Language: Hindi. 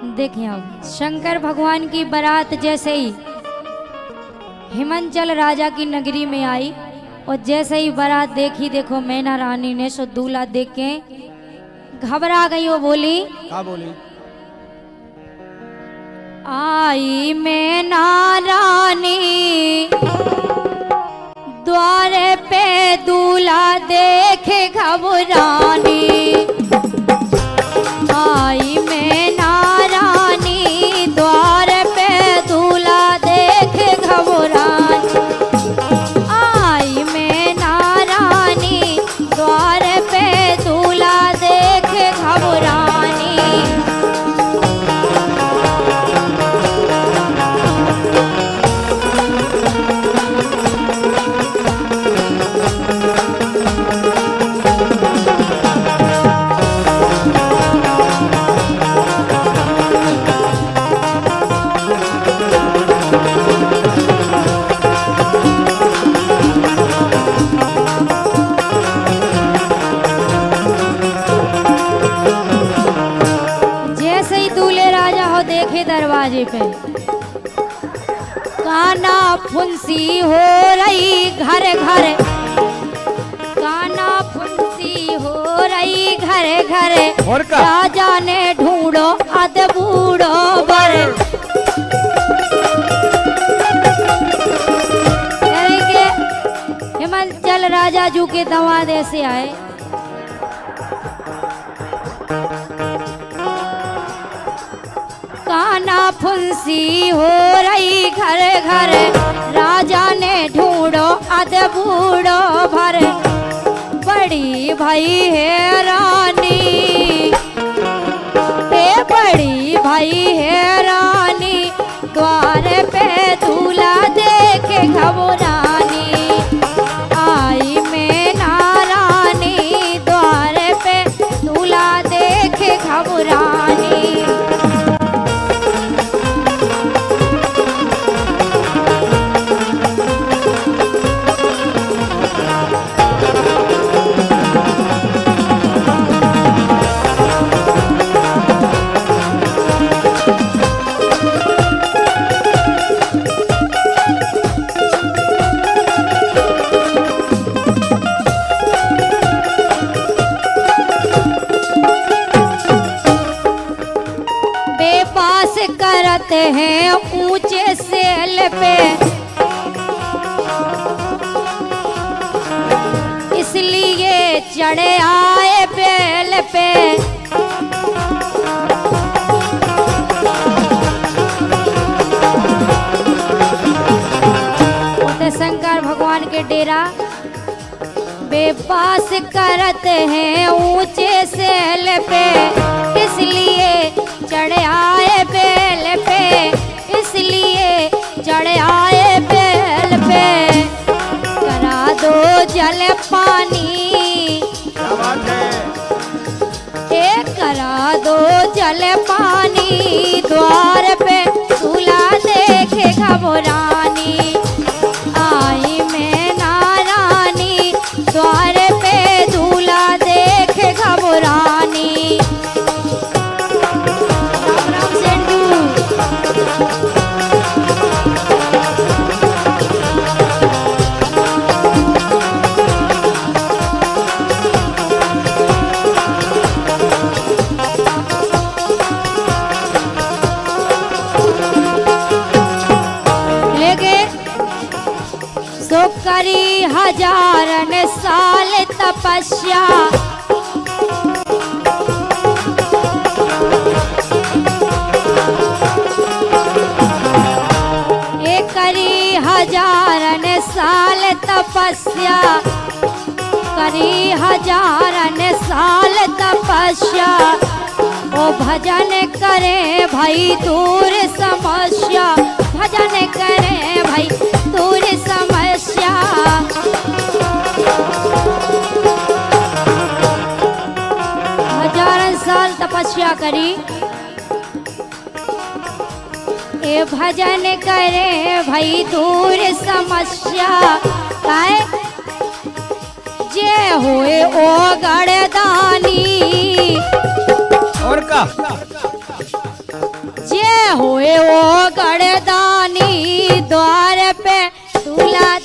देखिए आप शंकर भगवान की बारात जैसे ही हिमांचल राजा की नगरी में आई और जैसे ही बारात देखी, देखो मैना रानी ने सो दूल्हा देख के घबरा गई। वो बोली, क्या बोली? आई मैना रानी द्वारे पे दूल्हा देखे घबरानी। आई मैना रानी द्वार पे दूल्हा देखे घबरानी। आई मैना रानी द्वार पे दूल्हा देखे घबरानी। दरवाजे पे काना फुंसी हो रही घर घर, काना फुंसी हो रही घर घर। राजा ने ढूंढो अध बूढ़ो बर। हिमांचल राजा जू के दामाद ऐसे आए। काना फुंसी हो रही घर घर। राजा ने ढूंढो अध बूढ़ो भर। बड़ी भाई है रानी, बड़ी भाई है रानी द्वार पे दूल्हा देखे घबरानी। आई मैना रानी द्वार पे दूल्हा देखे घबरानी। करते हैं ऊंचे सेल पे, इसलिए चढ़े आए बेल पे। शंकर भगवान के डेरा बेपास करते हैं ऊंचे सेल पे, इसलिए चढ़े आए बेल पे, इसलिए चढ़े आए बेल पे। करा दो जल पानी, क्या बात है? करा दो जल पानी द्वार पे दूल्हा देखे घबरानी। आई मैना रानी द्वार पे दूल्हा देखे घबरानी। करी हजारन साल तपस्या, करी हजारन साल तपस्या, करी हजारन साल तपस्या। ओ भजन करे भाई दूर समस्या, भजन करे भाई दूर समस्या। हजारन साल तपस्या करी, ए भजन करे भाई दूर समस्या। काय जे होए ओ गड़दानी, और का जे होए वो गड़दानी द्वार पे दूल्हा